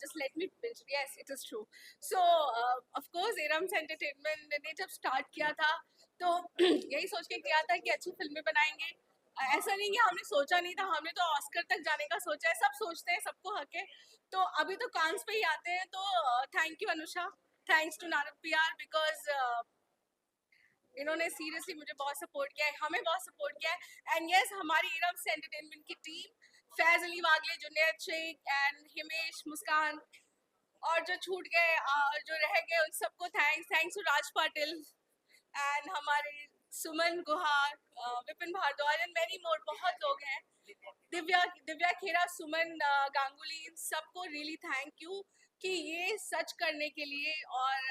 just let me finish. Yes, it is true. So of course Erams Entertainment ने जब start किया था तो यही सोच के किया था कि अच्छी फिल्में बनाएंगे. ऐसा नहीं कि हमने सोचा नहीं था, हमने तो ऑस्कर तक जाने का सोचा है. सब सोचते हैं, सबको हक है. तो अभी तो कांस पे ही आते हैं. तो thank you Anusha, thanks to Narad PR because इन्होंने सीरियसली मुझे बहुत सपोर्ट किया है, हमें बहुत सपोर्ट किया है. एंड यस, हमारी इरम्स एंटरटेनमेंट की टीम, फैज अली वागले, जुनैद शेख एंड हिमेश, मुस्कान, और जो छूट गए और जो रह गए उन सबको thanks to Raj Patil and हमारे Suman Guhar, Vipin Bhardwaj and many more. बहुत लोग हैं, दिव्या खेरा, सुमन गांगुली, इन सबको रियली थैंक यू कि ये सच करने के लिए. और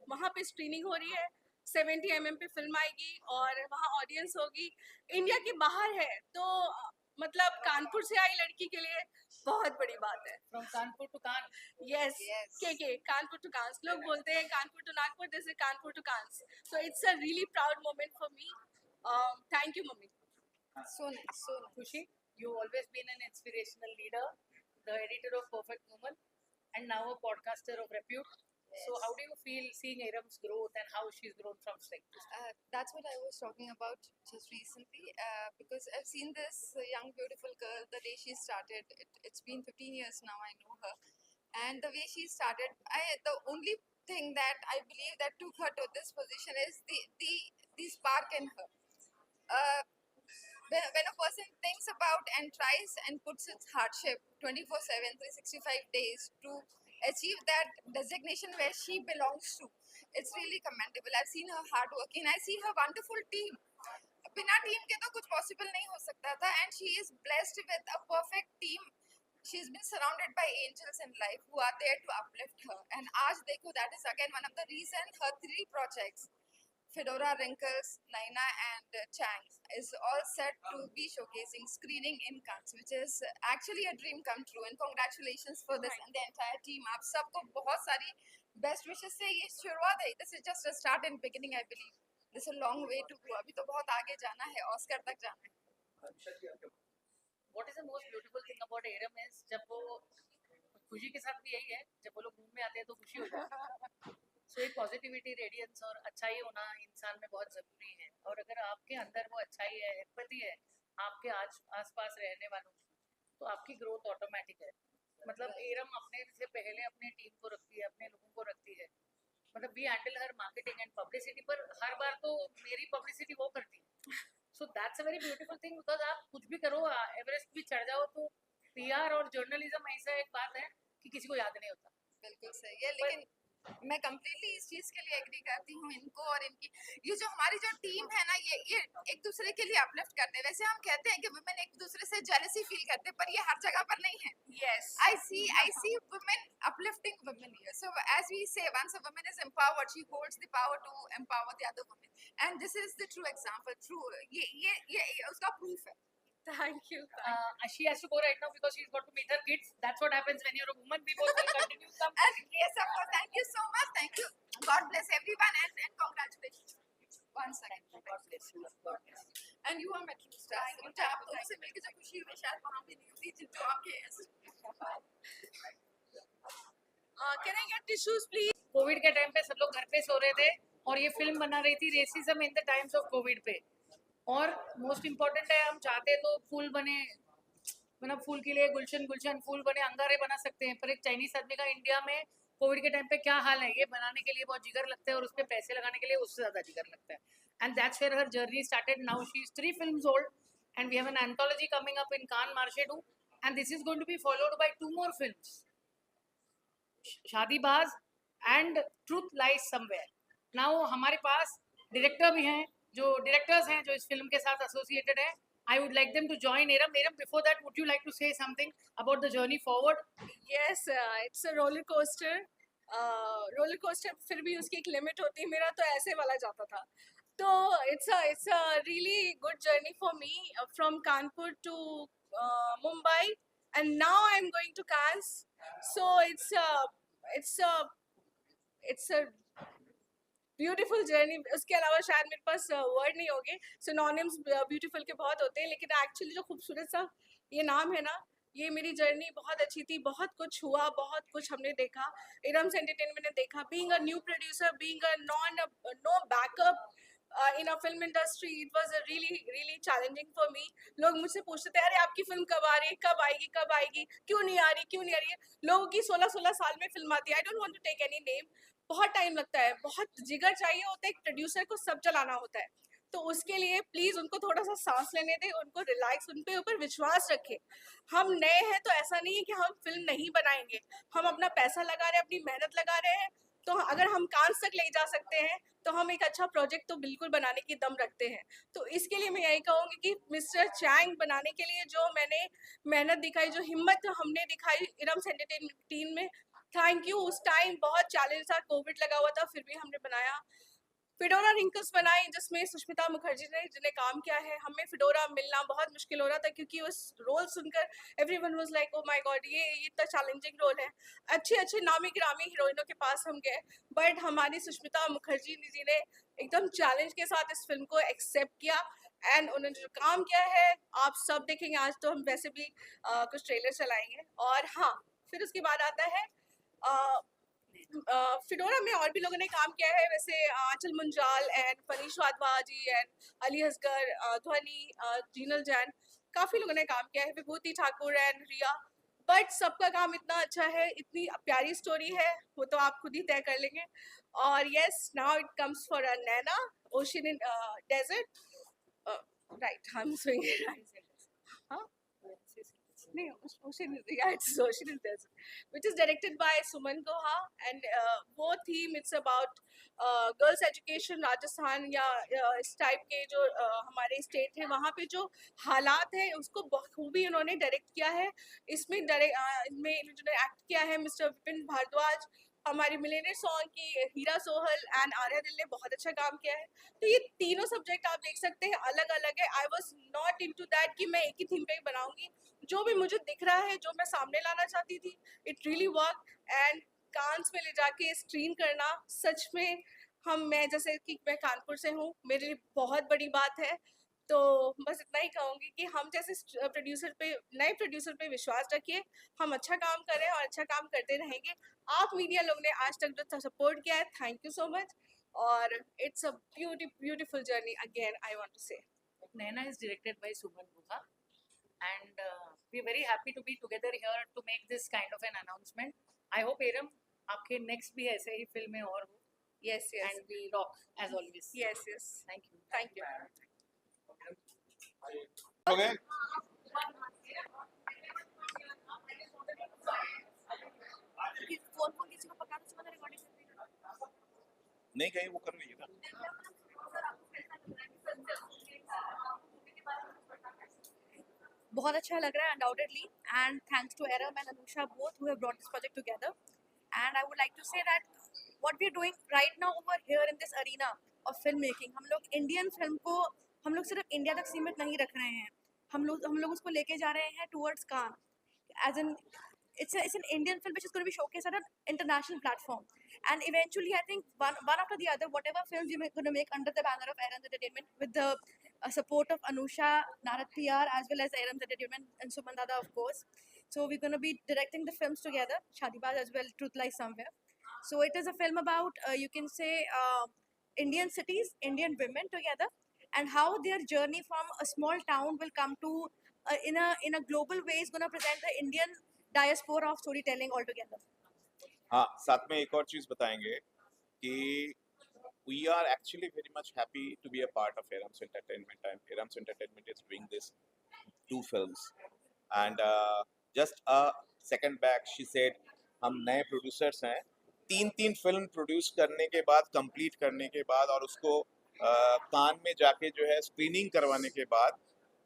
वहाँ पे स्क्रीनिंग हो रही है, 70 mm पे फिल्म आएगी और वहाँ ऑडियंस होगी. इंडिया के बाहर है तो मतलब कानपुर से आई लड़की के लिए बहुत बड़ी बात है. From Kanpur to Cannes. Yes, Yes. के कानपुर टू कांस. लोग बोलते हैं Kanpur to Nagpur, this is Kanpur to Cannes. So it's a really proud moment for me. Thank you mummy. So nice, so nice. Khushi, you've always been an inspirational leader, the editor of Perfect Woman, and now a podcaster of repute. So how do you feel seeing Aram's growth and how she's grown from strength to strength? That's what I was talking about just recently because I've seen this young beautiful girl the day she started. It's been 15 years now I know her, and the way she started, the only thing that I believe that took her to this position is the spark in her. When a person thinks about and tries and puts its hardship 24/7, 365 days to achieve that designation where she belongs to, it's really commendable. I've seen her hard working. I see her wonderful team. बिना team के तो कुछ possible नहीं हो सकता था, and she is blessed with a perfect team. She's been surrounded by angels in life who are there to uplift her. And आज देखो, that is again one of the reasons her 3 projects, Fedora, Wrinkles, Naina and Chang, is all set to be showcasing screening in Cannes, which is actually a dream come true. And congratulations for this and the entire team. आप सबको बहुत सारी best wishes से ये शुरुआत है. This is just a start and beginning, I believe. This is a long way to go. अभी तो बहुत आगे जाना है, ऑस्कर तक जाना है. What is the most beautiful thing about Aram is जब वो खुशी के साथ भी यही है, जब वो लोग रूम में आते हैं तो खुशी हो जाती है. सो एक पॉजिटिविटी, रेडियंस और अच्छाई होना इंसान में बहुत ज़रूरी है. और अगर आपके अंदर वो अच्छाई है, एम्पैथी है आपके आसपास रहने वालों की, तो आपकी ग्रोथ ऑटोमेटिक है. मतलब एरम अपने से पहले अपने टीम को रखती है, अपने लोगों को रखती है. मतलब we handle her marketing and publicity, पर हर बार तो मेरी पब्लिसिटी वो करती है. So that's a very beautiful thing because आप कुछ भी करो, एवरेस्ट भी चढ़ जाओ, तो PR और जर्नलिज्म ऐसा एक बात है कि किसी को याद नहीं होता. बिल्कुल सही है, लेकिन मैं कंप्लीटली इस चीज के लिए एग्री करती हूँ इनको और इनकी. ये जो हमारी जो टीम है ना, ये एक दूसरे के लिए अपलिफ्ट करते हैं. वैसे हम कहते हैं कि वुमेन एक दूसरे से जेलसी फील करते हैं, पर ये हर जगह पर नहीं है. Yes. I see women uplifting women here. So as we say, once a woman is empowered, she holds the power to empower the other women. And this is the true example. True. ये उसका proof है. Thank you. She has to go right now because she's got to meet her kids. That's what happens when you're a woman. We both will continue some. And yes, of course. Thank you so much. Thank you. God bless everyone and congratulations. Once again. God bless you. God bless you. And you are my true star. मुझे आप लोगों से मिलकर जो खुशी हुई शायद वहाँ पे नहीं होती जो आपके. Can I get tissues, please? Covid के टाइम पे सब लोग घर पे सो रहे थे और ये फिल्म बना रही थी racism in the times of Covid पे. और मोस्ट इम्पोर्टेंट है, हम चाहते तो फूल बने, मतलब फूल के लिए गुलशन गुलशन फूल बने, अंगारे बना सकते हैं, पर एक चाइनीज आदमी का इंडिया में कोविड के टाइम पे क्या हाल है, ये बनाने के लिए बहुत जिगर लगता है और उस पर पैसे लगाने के लिए उससे ज़्यादा जिगर लगता है. And that's where her journey started. Now she is 3 films old and we have an anthology coming up in Cannes Marchedu, and this is going to be followed by 2 more films, Shaadibaaz and truth lies somewhere. Now हमारे पास director भी हैं, जो directors हैं जो इस film के साथ एसोसिएटेड हैं. I would like them to join. Um, before that would you like to say something about the journey forward? Yes, it's a roller coaster. Roller coaster फिर भी उसकी एक लिमिट होती है. मेरा तो ऐसे वाला जाता था. तो it's a really good journey for me from Kanpur to Mumbai, and now I'm going to Cannes. So it's a beautiful journey. उसके अलावा शायद मेरे पास वर्ड नहीं होंगे. सिनोनिम्स ब्यूटीफुल के बहुत होते हैं, लेकिन एक्चुअली जो खूबसूरत सा ये नाम है ना, ये मेरी जर्नी बहुत अच्छी थी, बहुत कुछ हुआ, बहुत कुछ हमने देखा, इरम्स एंटरटेनमेंट ने देखा, being a new producer, being a no backup in a film industry, it was really really challenging for me. लोग मुझसे पूछते थे, अरे आपकी फिल्म कब आ रही है, कब आएगी, कब आएगी, क्यों नहीं आ रही, क्यों नहीं आ रही है। लोगों की 16-16 साल में फिल्म आती है, I don't want to take any name. बहुत टाइम लगता है, बहुत जिगर चाहिए होता है, एक प्रोड्यूसर को सब चलाना होता है। तो उसके लिए प्लीज उनको थोड़ा सा सांस लेने दें, उनको रिलैक्स, उनके ऊपर विश्वास रखें। हम नए हैं तो ऐसा नहीं है कि हम फिल्म नहीं बनाएंगे, हम अपना पैसा लगा रहे हैं, अपनी मेहनत लगा रहे हैं। तो अगर हम कांस तक ले जा सकते हैं तो हम एक अच्छा प्रोजेक्ट तो बिल्कुल बनाने की दम रखते हैं। तो इसके लिए मैं यही कहूँगी कि मिस्टर चैंग बनाने के लिए जो मैंने मेहनत दिखाई, जो हिम्मत हमने दिखाई इरम्स एंटरटेनमेंट टीम में, थैंक यू। उस टाइम बहुत चैलेंज था, कोविड लगा हुआ था, फिर भी हमने बनाया। फिडोरा रिंकल्स बनाई जिसमें सुष्मिता मुखर्जी ने जिन्हें काम किया है। हमें फिडोरा मिलना बहुत मुश्किल हो रहा था क्योंकि उस रोल सुनकर everyone was like oh my God, ये इतना चैलेंजिंग रोल है। अच्छे अच्छे नामी गिरामी हीरोइनों के पास हम गए, बट हमारी सुष्मिता मुखर्जी जी ने एकदम चैलेंज के साथ इस फिल्म को एक्सेप्ट किया एंड उन्होंने जो काम किया है आप सब देखेंगे। आज तो हम वैसे भी कुछ ट्रेलर चलाएंगे। और हाँ, फिर उसके बाद आता है फिडोरा में और भी लोगों ने काम किया है, वैसे आंचल मुंजाल एंड फनीश वाधवा जी एंड अली असगर, ध्वनि, जीनल जैन, काफी लोगों ने काम किया है, विभूति ठाकुर एंड रिया। बट सबका काम इतना अच्छा है, इतनी प्यारी स्टोरी है, वो तो आप खुद ही तय कर लेंगे। और yes, now it comes for a Naina, ocean in desert, right, I am saying right, हाँ नहीं, Ocean is, yeah, it's Ocean is Desert, which is directed by Suman Guha, and वो theme it's about girls education Rajasthan या इस type के जो हमारे state है वहाँ पे जो हालात है उसको बखूबी उन्होंने डायरेक्ट किया है। इसमें इनमें जो एक्ट किया है मिस्टर विपिन भारद्वाज, हमारी मिलेनियर सॉन्ग की हीरा सोहल एंड आर्या दिल ने बहुत अच्छा काम किया है। तो ये तीनों सब्जेक्ट आप देख सकते हैं अलग अलग है। I was not into that कि मैं एक ही थीम पे ही बनाऊंगी, जो भी मुझे दिख रहा है, जो मैं सामने लाना चाहती थी, इट रियली वर्क। एंड कांस में ले जाके स्क्रीन करना सच में, मैं जैसे कि मैं कानपुर से हूँ, मेरे लिए बहुत बड़ी बात है। तो बस इतना ही कहूँगी कि हम जैसे प्रोड्यूसर पे, नए प्रोड्यूसर पे विश्वास रखिए, हम अच्छा काम करें और अच्छा काम करते रहेंगे। आप मीडिया लोग ने आज तक जो सपोर्ट किया है, थैंक यू सो मच। और it's a beautiful journey again, I want to say. Naina is directed by Suman Guha, and we're very happy to be together here to make this kind of an announcement. I hope Eram, आपके next भी ऐसे ही फिल्में और हो, Yes, yes, and we rock as always. yes, yes. Thank you. Thank you. हो गए? नहीं कहीं वो कर रही है ना। बहुत अच्छा लग रहा है undoubtedly, and thanks to Aram and Anusha both who have brought this project together. And I would like to say that what we are doing right now over here in this arena of filmmaking, हम लोग Indian film को हम लोग सिर्फ India तक सीमित नहीं रख रहे हैं, हम लोग उसको लेके जा रहे हैं towards Cannes, as in it's an Indian film which is going to be showcased at an international platform. And eventually, I think one after the other, whatever films you're going to make under the banner of Aram's Entertainment, with the support of Anusha, Narad PR, as well as Aram's Entertainment and Suman Dada, of course. So we're going to be directing the films together, Shadibaz as well, Truth Lies Somewhere. So it is a film about, you can say, Indian cities, Indian women together, and how their journey from a small town will come to, in a global way, is going to present the Indian diaspora of storytelling altogether. हाँ, साथ में एक और चीज बताएंगे कि we are actually very much happy to be a part of Aram's Entertainment, and Aram's Entertainment is doing this 2 films, and just a second back she said हम नए प्रोड्यूसर्स हैं, 3 फिल्म प्रोड्यूस करने के बाद, कंप्लीट करने के बाद और उसको कान में जाके जो है स्क्रीनिंग करवाने के बाद,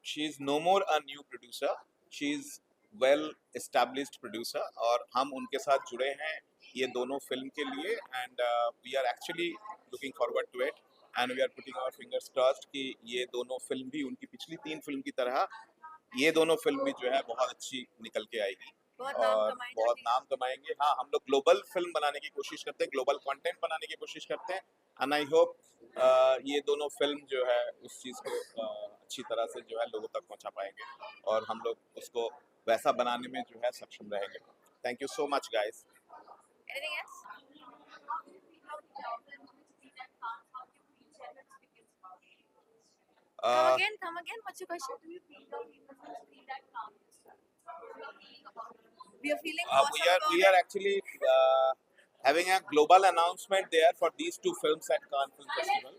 she is no more a new producer, she is well established producer, और हम उनके साथ जुड़े हैं ये दोनों फिल्म के लिए, and we are actually looking forward to it, and we are putting our fingers crossed कि ये दोनों फिल्म भी उनकी पिछली 3 फिल्म की तरह ये दोनों फिल्म भी जो है बहुत अच्छी निकल के आएगी और बहुत नाम कमाएंगे। हाँ, हम लोग ग्लोबल फिल्म बनाने की कोशिश करते हैं, ग्लोबल कंटेंट बनाने की कोशिश करते हैं, एंड आई होप ये दोनों फिल्म जो है उस चीज़ को अच्छी तरह से जो है लोगों तक पहुंचा पाएंगे और हम लोग उसको वैसा बनाने में जो है सक्षम रहेंगे. Thank you so much guys. Anything else? Uh, Come again. What's your question? We are feeling awesome about we are it. actually having a global announcement there for these two films at Cannes Film Festival.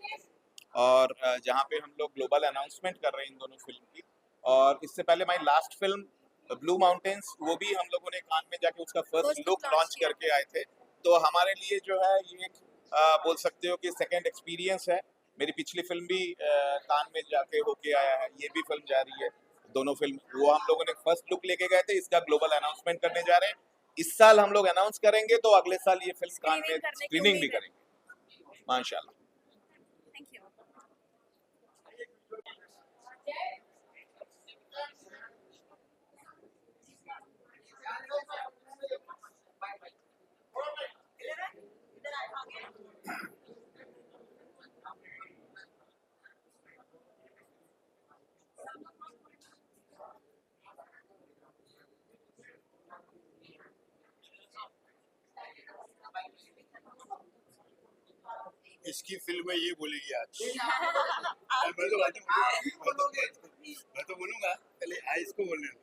और जहाँ पे हम लोग global announcement कर रहे हैं इन दोनों film की. और इससे पहले my last film blue mountains, वो भी हम लोगों ने कान में जाके उसका first First look look launch launch किया करके आए थे. तो हमारे लिए जो है ये एक बोल सकते हो कि सेकंड एक्सपीरियंस है. मेरी पिछली फिल्म भी कान में जाके होके आया है, ये भी फिल्म जा रही है. दोनों फिल्म वो हम लोगों ने फर्स्ट लुक लेके गए थे, इसका ग्लोबल अनाउंसमेंट करने जा रहे हैं. इस साल हम लोग अनाउंस करेंगे तो अगले साल ये फिल्म कान में Screening करने की स्क्रीनिंग भी उम्मीद है. करेंगे माशाल्लाह. Thank you. इसकी फिल्म में ये बोलेगी आज. मैं तो बोलूंगा पहले आइस को बोलने दो.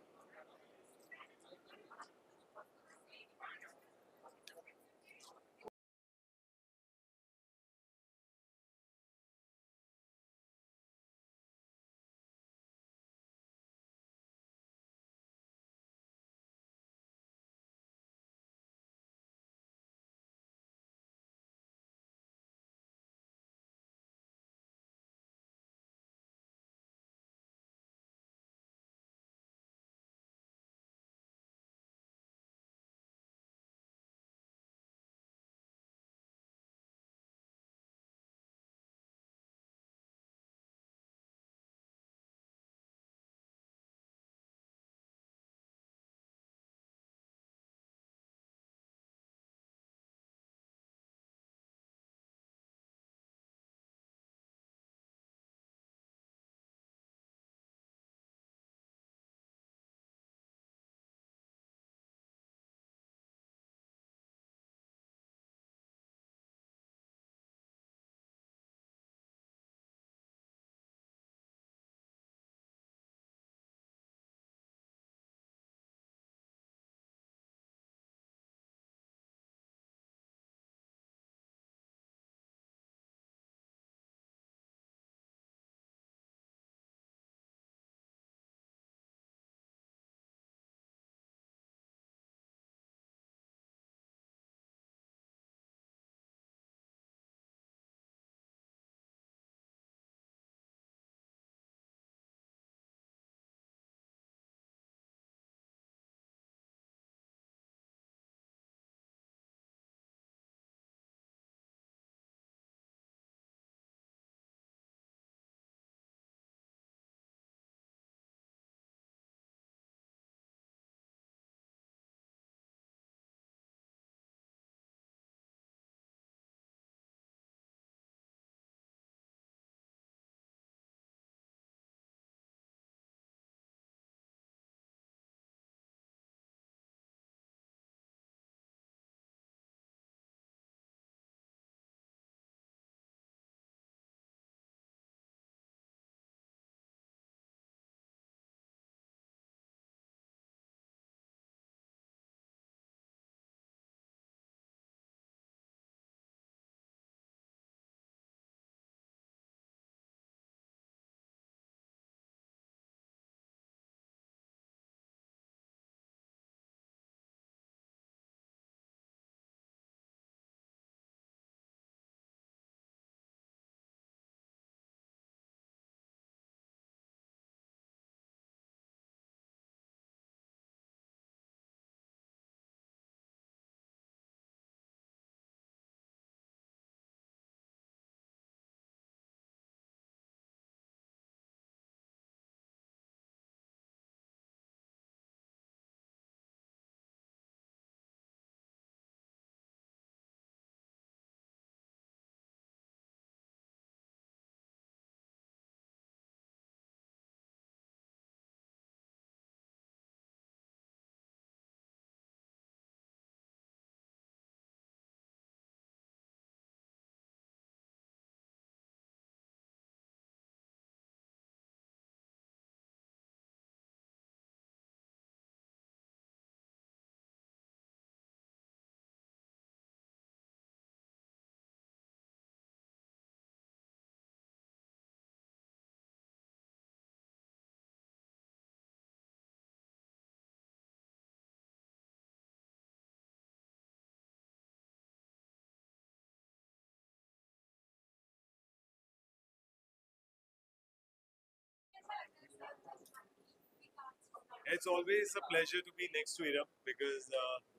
It's always a pleasure to be next to Iram because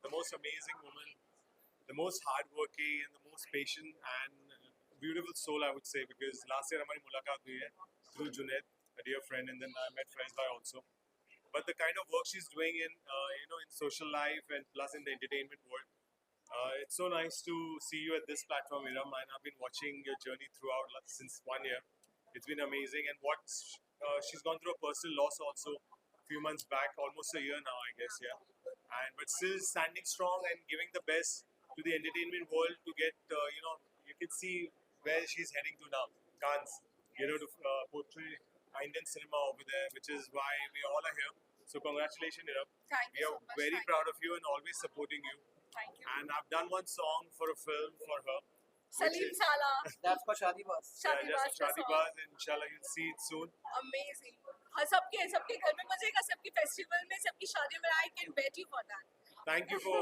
the most amazing woman, the most hardworking and the most patient and beautiful soul, I would say. Because last year हमारी मुलाकात हुई है through Junaid, a dear friend, and then I met Faizbhai also. But the kind of work she's doing in in social life and plus in the entertainment world, it's so nice to see you at this platform, Iram. And I've been watching your journey throughout since 1 year. It's been amazing, and what she's gone through a personal loss also a few months back, almost a year now, I guess, yeah. And but still standing strong and giving the best to the entertainment world to get you can see where she's heading to now, Cannes, to portray Indian cinema over there, which is why we all are here. So congratulations, Iram. Thank We you are so much. very Thank proud of you and always supporting you. Thank you. And I've done one song for a film for her. Salim is- Sala, That's for Shadi Bas. Shadi just Bas का Shadi song. Baz, inshallah you'll see it soon. Amazing. हाँ, सबके घर में बजेगा, सबकी festival में, सबकी शादियों में. I can bet you for that. Thank you for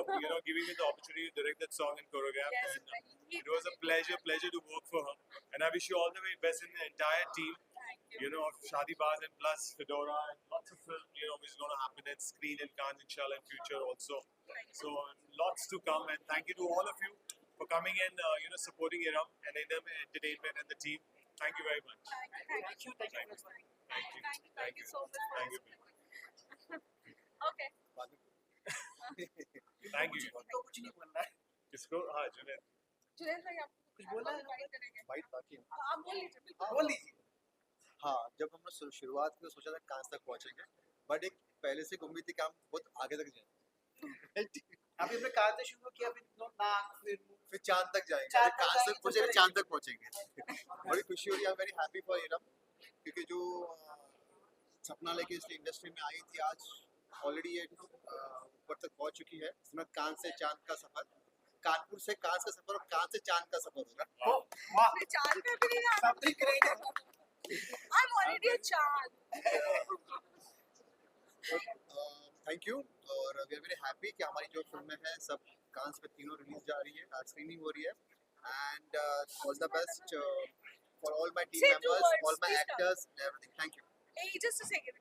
giving me the opportunity to direct that song and choreograph. Yes, And, it was a pleasure to work for her. And I wish you all the very best in the entire team. Thank you. Of Shadi Baz and plus Fedora and lots of film, which is going to happen and screen in Cannes, inshallah, in future also. So lots to come, and thank you to all of you for coming and supporting Iram and Iram Entertainment and the team. Thank you very much. Thank you. Thank you. Thank you so much. Thank you. Okay. Thank you. तो कुछ नहीं बोलना है. किसको? हाँ, जुनैद. जुनैद भाई, आप कुछ बोलना है? invite करेंगे. बाइट बाकी है। आप बोल लीजिए, बिल्कुल. बोल लीजिए. हाँ, जब हमने शुरुआत की तो सोचा था कांच तक पहुंचेंगे, बट एक पहले से एक उम्मीद थी कि हम बहुत आगे तक जाएंगे। अभी हमने कहाँ से शुरू किया, फिर नाक, फिर चांद तक जाएंगे, चांद अरे तक कांच जाएंगे, तक पहुंचेंगे, चांद तक पहुंचेंगे। बड़ी खुशी हो रही है, वेरी हैप्पी फॉर इरम, क्योंकि जो सपना लेके इस इंडस्ट्री में आई थी, आज ऑलरेडी ये ऊपर तक पहुंच चुकी है। इसमें कांच से चांद का सफर, कानपुर से कांच का सफर और कांच से चांद का सफर होगा। वाह, मैं चांद पे भी नहीं आ. सब दिख रही है. I'm already a चांद. थैंक यू, और वी आर वेरी हैप्पी कि हमारी जो फिल्में हैं सब कांच पे तीनों रिलीज जा रही है, आज स्क्रीनिंग हो रही है। And all the best for all my team Say two members, words, all my please, actors and everything. Thank you. Hey, just a second.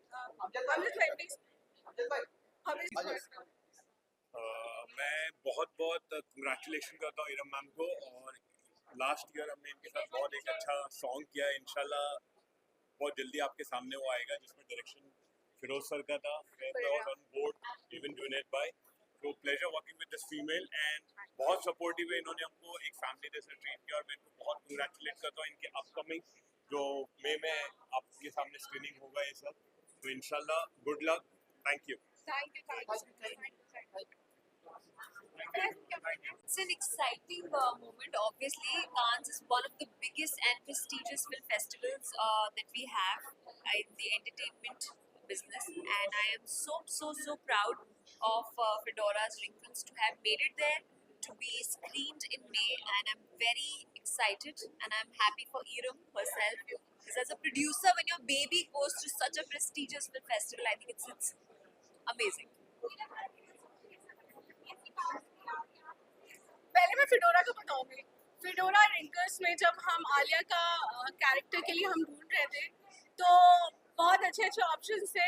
Amjad Amrit bhai, please. Amjad भाई, Amrit आ जाओ। bhai. मैं बहुत कंग्रेचुलेशन करता हूँ Iram ma'am को, और last year हमने इनके साथ बहुत एक अच्छा सॉन्ग किया है। इंशाल्लाह बहुत जल्दी आपके सामने वो आएगा, जिसमें डायरेक्शन फिरोज सर का था, ऑन बोर्ड इवन जुनैद भाई। तो pleasure working with this female, and बहुत सपोर्टिव है, इन्होंने हमको एक फैमिली जैसे ट्रीट किया, और मैं इनको बहुत कंग्रेचुलेट करता हूँ इनके अपकमिंग जो मई में आपके सामने स्क्रीनिंग होगा ये सब। तो इंशाल्लाह good luck, thank you. Thank you. It's an exciting moment. Obviously, Cannes is one of the biggest and prestigious film festivals that we have in the entertainment business, and I am so proud of Fedora's Ring Films to have made it there, to be screened in May, and I'm very excited, and I'm happy for Iram herself. Because as a producer, when your baby goes to such a prestigious film festival, I think it's amazing. पहले मैं फिडोरा का बताऊंगी। फिडोरा रिंकर्स में जब हम आलिया का character के लिए हम ढूंढ रहे थे, तो बहुत अच्छे ऑप्शंस थे।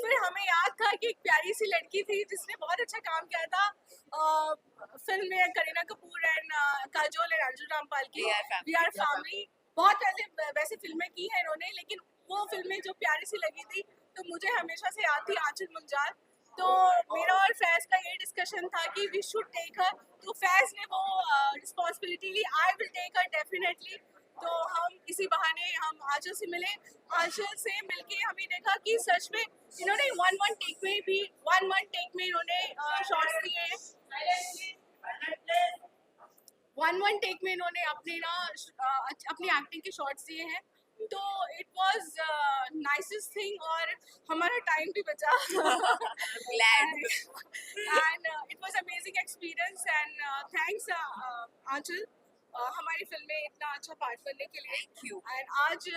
फिर हमें याद था कि एक प्यारी सी लड़की थी जिसने बहुत अच्छा काम किया था फिल्म में, करीना कपूर एंड काजोल एंड अंजू रामपाल की वी आर फैमिली। बहुत पहले वैसे फिल्में की हैं इन्होंने, लेकिन वो फिल्में जो प्यारी सी लगी थी तो मुझे हमेशा से याद थी आंचल मुंजाल। तो मेरा और फैज का ये डिस्कशन था कि वी शुड टेक हर, तो फैज ने वो रिस्पॉन्सिबिलिटी ली। I will take her definitely. तो हम इसी बहाने हम आंचल से मिले, आंचल से मिलके हमें देखा कि सच में इन्होंने वन टेक में इन्होंने शॉट्स दिए हैं, वन टेक में इन्होंने अपनी एक्टिंग के शॉट्स दिए हैं। तो इट वाज नाइसेस्ट थिंग, और हमारा टाइम भी बचा। Glad. And it was amazing experience, and thanks Aanchal हमारी फिल्म में इतना अच्छा पार्ट करने के लिए। Thank you. एंड आज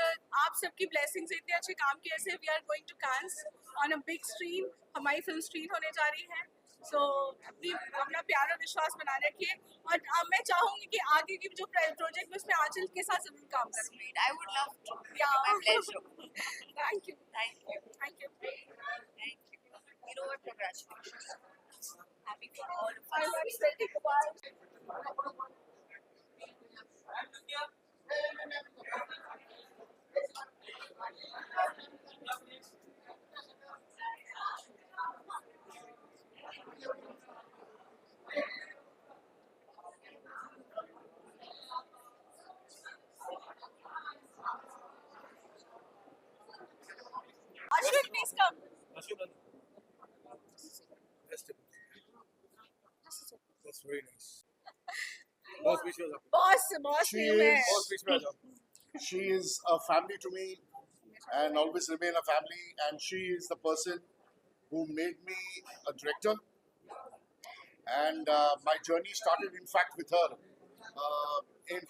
आप सबकी ब्लेसिंग से इतने अच्छे काम किए से we are going to Cannes on a big screen, हमारी फिल्म स्क्रीन होने जा रही है। सो अपना प्यार और विश्वास बनाए रखिए, और मैं चाहूंगी कि आगे की जो प्रोजेक्ट में उसमें आंचल के साथ जरूर काम करें। Sweet. I would love to. Yeah. My pleasure. Thank you. Thank you. Thank you. Thank you. you know what, congratulations. Happy for all of I us. like sitting quiet. Ashwin, please come. That's very nice. Boss, which was Boss She नहीं हूँ मैं. is- Boss, which was She is a family to me and always remain a family. And she is the person who made me a director. And my journey started, in fact, with her.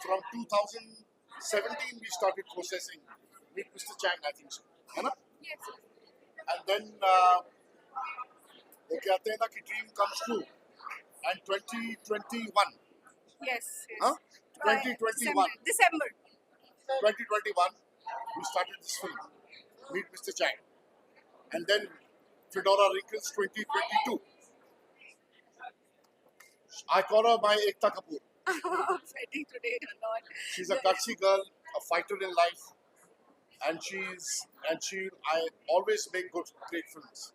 From 2017, we started processing with Mr. Chang, I think so. है ना? Yes. And then वो कहते हैं ना कि dream comes true. And 2021, Yes. huh? By 2021. December. 2021, we started this film, Meet Mr. Chang. And then Fedora Wrinkles 2022. I call her my Ekta Kapoor. I'm sweating today a lot. She's a gutsy girl, a fighter in life, and I always make great films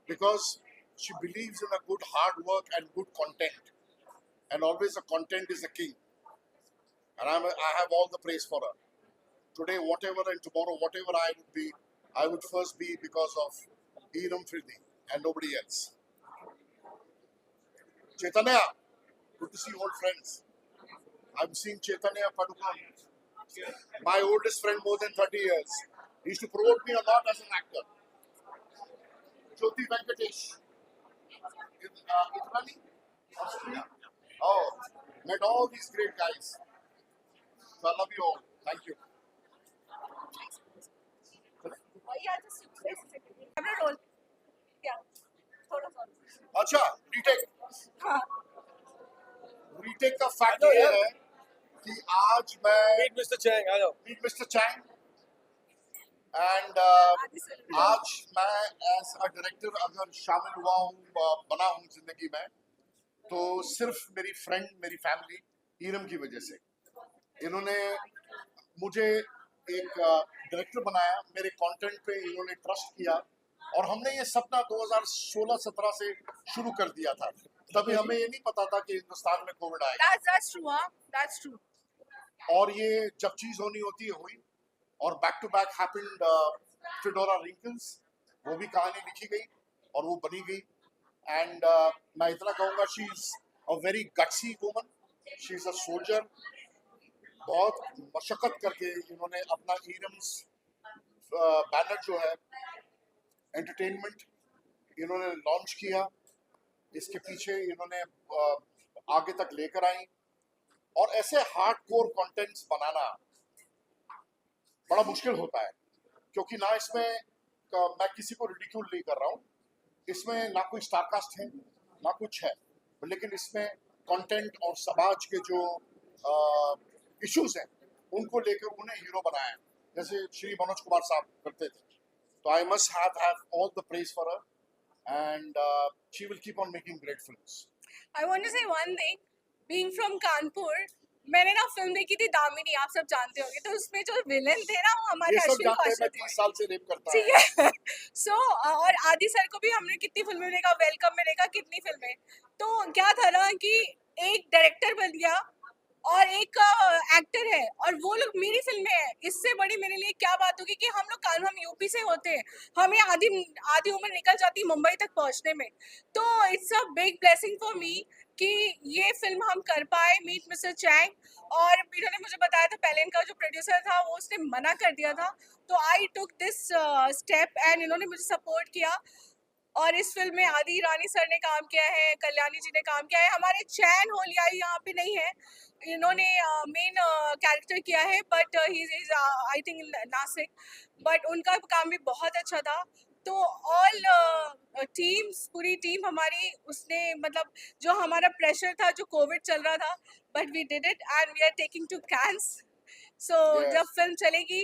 because she believes in a good hard work and good content, and always the content is the king. And I have all the praise for her. Today, whatever, and tomorrow, whatever I would be, I would first be because of Iram Firdi and nobody else. Chaitanya, good to see old friends. I'm seeing Chaitanya Padukone, my oldest friend, more than 30 years. He used to promote me a lot as an actor. Jyoti Venkatesh, Itrani, Austria. Oh, met all these great guys. So I love you all. Thank you. Yeah, just camera roll. Yeah. थोड़ा सा. अच्छा, retake. हाँ. Retake का fact ये है कि आज मैं Meet Mr. Chang, आ जाओ. meet Mr. Chang and आदि सर. आज मैं as a director अगर शामिल हुआ हूँ बना हूँ जिंदगी में तो सिर्फ मेरी फ्रेंड मेरी फैमिली ईरम की वजह से इन्होंने मुझे एक डायरेक्टर बनाया मेरे कंटेंट पे इन्होंने ट्रस्ट किया और हमने ये सपना 2016-17 से शुरू कर दिया था तभी हमें ये नहीं पता था कि हिंदुस्तान में कोविड आएगा That's true, huh? That's true. और ये जब चीज होनी होती है हुई और बैक टू बैक हैपेंड फिडोरा रिंकल्स वो भी कहानी लिखी गई और वो बनी गई एंड मैं इतना कहूँगा she is a very gutsy woman she is a soldier बहुत मशक्कत करके इन्होंने अपना ईरम्स बैनर जो है एंटरटेनमेंट इन्होंने लॉन्च किया इसके पीछे इन्होंने आगे तक लेकर आई और ऐसे हार्डकोर कंटेंट्स बनाना बड़ा मुश्किल होता है क्योंकि ना इसमें मैं किसी को रिडिक्यूल नहीं कर रहा हूँ इसमें ना कोई स्टारकास्ट है ना कुछ है लेकिन इसमें कंटेंट और समाज के जो इश्यूज हैं उनको लेकर उन्हें हीरो बनाया है जैसे श्री मनोज कुमार साहब करते थे तो I must have all the praise for her and she will keep on making great films I want to say one thing. Being from Kanpur, मैंने ना फिल्म देखी थी दामिनी आप सब जानते होंगे तो उसमें जो विलेन थे ना वो हमारे ये सब अश्विन जानते हैं मैं कौशल थे 30 साल से रेप करता ठीक हूँ है सो और आदि सर को भी हमने कितनी फिल्में देखा वेलकम में देखा कितनी फिल्में तो क्या था ना कि एक डायरेक्टर बन गया और एक एक्टर है और वो लोग मेरी फिल्म में है इससे बड़ी मेरे लिए क्या बात होगी कि हम यूपी से होते हैं हमें आधी उम्र निकल जाती मुंबई तक पहुंचने में तो it's a big blessing for me कि ये फिल्म हम कर पाए मीट मिस्टर चैंग और इन्होंने मुझे बताया था पहले इनका जो प्रोड्यूसर था वो उसने मना कर दिया था तो आई टुक दिस स्टेप एंड इन्होंने मुझे सपोर्ट किया और इस फिल्म में आदि ईरानी सर ने काम किया है कल्याणी जी ने काम किया है हमारे चैन होलियाई यहाँ पे नहीं है इन्होंने मेन कैरेक्टर किया है but he is I think Nashik but उनका काम भी बहुत अच्छा था तो ऑल टीम्स पूरी टीम हमारी उसने मतलब जो हमारा प्रेशर था जो कोविड चल रहा था but we did it and we are taking to Cannes so Yes. जब फिल्म चलेगी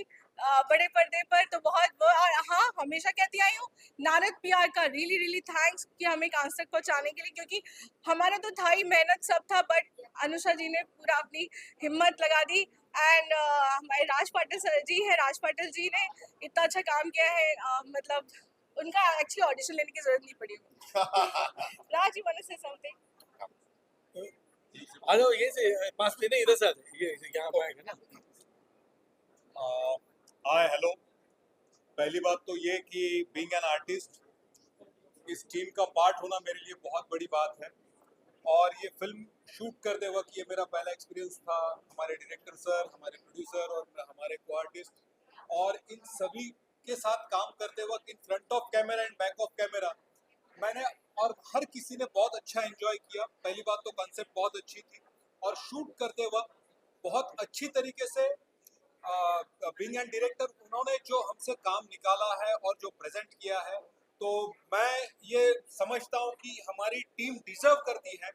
बड़े पर्दे पर तो बहुत वो, और हाँ हमेशा कहती आई हूँ नारद पीआर का रियली थैंक्स कि हमें कांस तक पहुँचाने के लिए, क्योंकि हमारा तो था ही, मेहनत सब था, बट अनुषा जी ने पूरा अपनी हिम्मत लगा दी। एंड हमारे राज पाटिल सर जी है, राज पाटिल जी ने इतना अच्छा काम किया है, मतलब उनका एक्चुअली ऑडिशन लेने की जरूरत नहीं पड़ी। Raj, you want to say something? आ जाओ, ये से पास लेने, इधर से आ जाओ, ये यहाँ पर आएगा ना। हाय हेलो, पहली बात तो ये कि बीइंग एन आर्टिस्ट इस टीम का पार्ट होना मेरे लिए बहुत बड़ी बात है। और ये फिल्म शूट करते वक्त ये मेरा पहला एक्सपीरियंस था। हमारे डायरेक्टर सर, हमारे प्रोड्यूसर और हमारे को आर्टिस्ट, और इन सभी के साथ काम करते वक्त in front of camera and back of camera मैंने, और हर किसी ने बहुत अच्छा एंजॉय किया। पहली बात तो कॉन्सेप्ट बहुत अच्छी थी, और शूट करते वक्त बहुत अच्छी तरीके से बीइंग एंड डायरेक्टर उन्होंने जो हमसे काम निकाला है और जो प्रेजेंट किया है, तो मैं ये समझता हूँ कि हमारी टीम डिजर्व करती है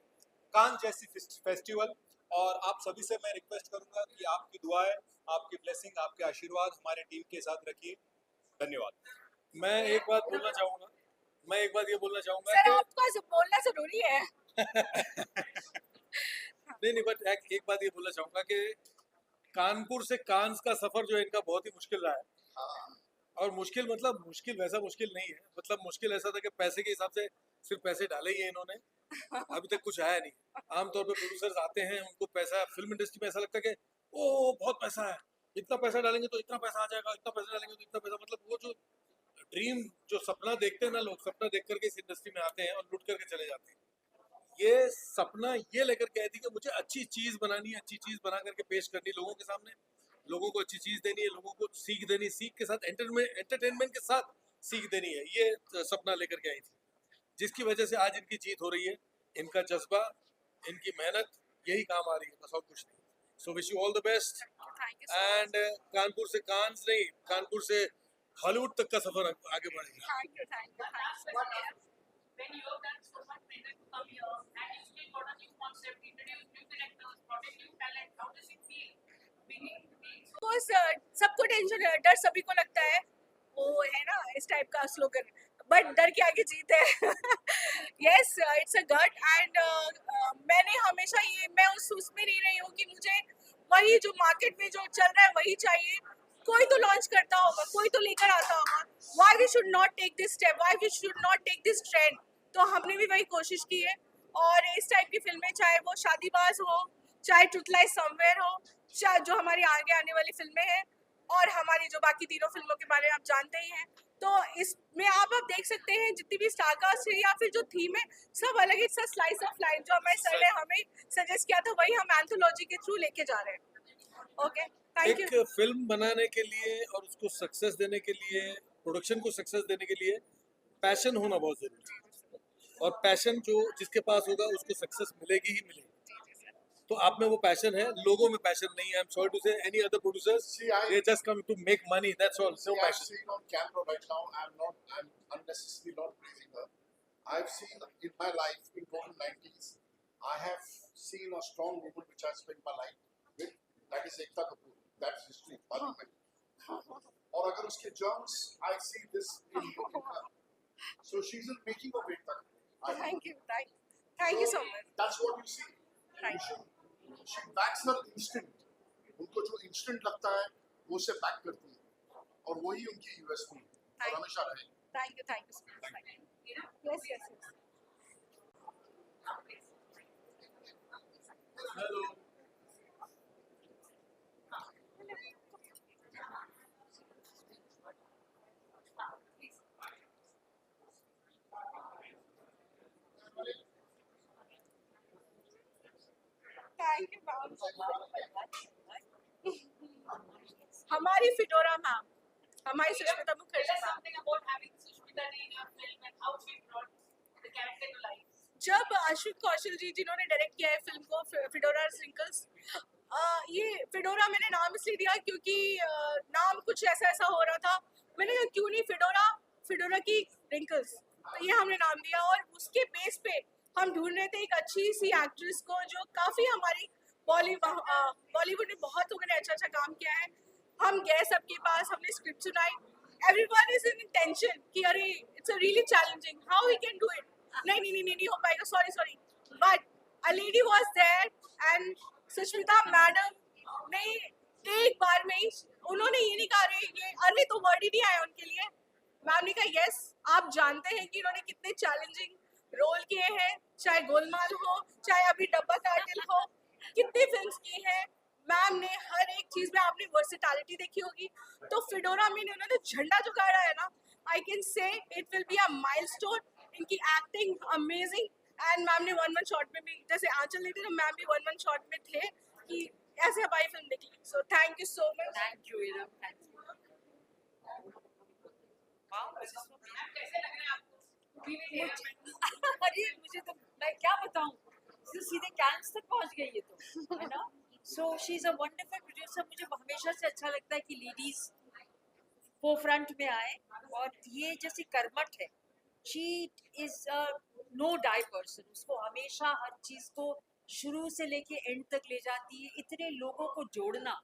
कान जैसी फेस्टिवल। और आप सभी से मैं रिक्वेस्ट करूंगा कि आपकी दुआएं, आपकी ब्लेसिंग, आपके आशीर्वाद हमारे टीम के साथ रखिए। धन्यवाद। मैं एक बात बोलना चाहूँगा, मैं एक बात ये बोलना चाहूँगा सर कि आपका बोलना जरूरी है। नहीं, बट एक बात ये बोलना चाहूँगा कि कानपुर से कांस का सफर जो है इनका बहुत ही मुश्किल रहा है। और मुश्किल मतलब मुश्किल वैसा मुश्किल नहीं है, मतलब मुश्किल ऐसा था कि पैसे के हिसाब से सिर्फ पैसे डाले ही हैं इन्होंने, अभी तक कुछ आया नहीं। आमतौर पे प्रोड्यूसर्स आते हैं, उनको पैसा, फिल्म इंडस्ट्री में ऐसा लगता है कि ओ बहुत पैसा है, इतना पैसा डालेंगे तो इतना पैसा आ जाएगा, इतना पैसा डालेंगे तो इतना पैसा, मतलब वो जो ड्रीम, जो सपना देखते हैं ना लोग, सपना देख करके इस इंडस्ट्री में आते हैं और लुट करके चले जाते हैं। ये सपना ये लेकर के आई थी कि मुझे अच्छी चीज बनानी है, अच्छी चीज बना करके पेश करनी लोगों के सामने, लोगों को अच्छी चीज देनी है, लोगों को सीख देनी, सीख के साथ एंटरटेनमेंट के साथ सीख देनी है, ये सपना लेकर के आई थी, जिसकी वजह से आज इनकी जीत हो रही है। इनका जज्बा, इनकी मेहनत, यही काम आ रही है, बस और कुछ नहीं। So wish you all the best. And Kanpur से कांस नहीं, कानपुर से हॉलीवुड तक का सफर आगे बढ़ेगा। Thank you. When you have done so much measure to come here and you still got a new concept, introduce new directors, brought in new talent, how does it feel? Beginning to be सबको tension है, डर सभी को लगता है, वो है ना इस टाइप का स्लोगन, बट डर के आगे जीत है। Yes, it's a gut. And मैंने हमेशा ये, मैं उसमें नहीं रही हूँ कि मुझे वही जो मार्केट में जो चल रहा है वही चाहिए। कोई तो लॉन्च करता होगा, कोई तो लेकर आता होगा, why we should not take this step, why we should not take this trend. तो हमने भी वही कोशिश की है, और इस टाइप की फिल्में, चाहे वो शादीबाज हो, चाहे ट्रुथ लाइज समवेयर हो, चाहे जो हमारी आगे आने वाली फिल्में हैं, और हमारी जो बाकी तीनों फिल्मों के बारे में आप जानते ही हैं, तो इसमें आप देख सकते हैं जितनी भी स्टारकास्ट है या फिर जो थीम है, सब अलग ही स्लाइस ऑफ लाइफ जो हमारे सर ने हमें सजेस्ट किया था, वही हम एंथोलॉजी के थ्रू लेके जा रहे हैं। Okay, thank you. एक फिल्म बनाने के लिए और उसको सक्सेस देने के लिए, प्रोडक्शन को सक्सेस देने के लिए पैशन होना बहुत जरूरी है, और पैशन जो जिसके पास होगा उसको सक्सेस मिलेगी ही मिलेगी। तो आप में वो पैशन है, लोगों में पैशन नहीं है। I am sorry to say any other producers, they just come to make money, that's all, no passion. Seen on camera right now, I'm unnecessarily not praising her. I've seen in my life in total 90s, I have seen a strong woman which I spent my life with, that is Ekta Kapoor. That's history, parliament. और अगर उसके germs, I see this in her. So she's in making of Ekta Kapoor. Thank you so much. That's what you see. Thank you. She backs her instinct. उनको जो instinct लगता है वो उसे back करती है, और वही उनकी USP है और हमेशा रहे। Thank you so much. Yes. Hello, Thank you, ma'am. हमारी फिडोरा मैम, हमारी Sushmita Mukherjee tell us ma'am. something about having Sushmita in your film and how she brought the character to life. जब अश्विन कौशल जी, जिन्होंने डायरेक्ट किया है फिल्म को फिडोरा रिंकल्स, ये फिडोरा मैंने नाम इसलिए दिया क्योंकि नाम कुछ ऐसा हो रहा था, मैंने कहा क्यों नहीं फिडोरा की रिंकल्स, तो ये हमने नाम दिया। और उसके बेस पे हम ढूंढ रहे थे एक अच्छी सी एक्ट्रेस को, जो काफ़ी हमारी बॉलीवुड में बहुत लोगों ने अच्छा काम किया है, हम गए सबके पास, हमने स्क्रिप्ट सुनाई. Everyone is in tension कि अरे it's a really challenging. How we can do it? नहीं हो पाएगा. Sorry. But a lady was there and Sushmita madam ने एक बार में ही उन्होंने ये नहीं कहा रे ये अरे तो वर्ड ही नहीं आया उनके लिए. मैम ने कहा यस आप जानते हैं कि इन्होंने कितने चैलेंजिंग रोल किए हैं, चाहे गोलमाल हो चाहे अभी डब्बा कार्टेल हो, कितनी फिल्म्स की हैं. मैम ने हर एक चीज में आपने वर्सेटैलिटी देखी होगी. तो फिडोरा में उन्होंने झंडा जो गाड़ा है ना, I can say it will be a milestone. इनकी एक्टिंग अमेजिंग. एंड मैम ने वन शॉट में भी जैसे आंचल लेते तो मैम भी वन शॉट में थे कि ऐसे हमारी फिल्म निकली. So thank you so much. Thank you Iram, thank you. अरे मुझे तो मैं क्या बताऊं, सीधे कैंस तक पहुंच गई है तो, है ना. So she is a wonderful producer. मुझे हमेशा से अच्छा लगता है कि लेडीज फोरफ्रंट में आए, और ये जैसे कर्मठ है, she is a no die person. उसको हमेशा हर चीज को शुरू से लेके एंड तक ले जाती है. इतने लोगों को जोड़ना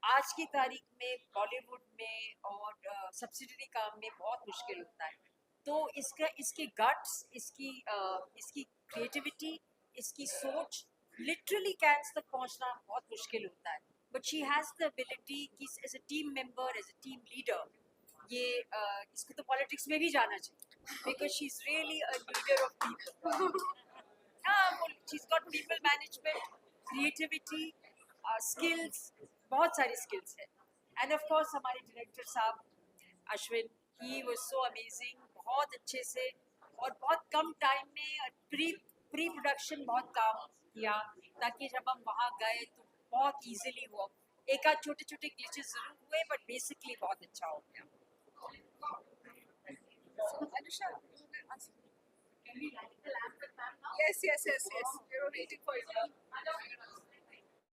आज की तारीख में बॉलीवुड में और सब्सिडरी काम में बहुत मुश्किल होता है. तो इसके गट्स, इसकी क्रिएटिविटी, इसकी सोच, लिटरली कैंस तक पहुंचना बहुत मुश्किल होता है. But she has the ability कि as a team member, as a team leader, ये इसको तो पॉलिटिक्स में भी जाना चाहिए, because she is really a leader of people. हाँ, she is got people management, creativity, skills, बहुत सारी स्किल्स है. एंड ऑफ कोर्स हमारे डायरेक्टर साहब Ashwin, he was so amazing. बहुत अच्छे से और बहुत कम टाइम में प्री प्रोडक्शन बहुत काम किया, ताकि जब हम वहाँ गए तो बहुत इजीली हुआ. एक आध छोटे छोटे ग्लिचेस जरूर हुए, बट बेसिकली बहुत अच्छा हो गया. Anusha, yes. We were waiting for you.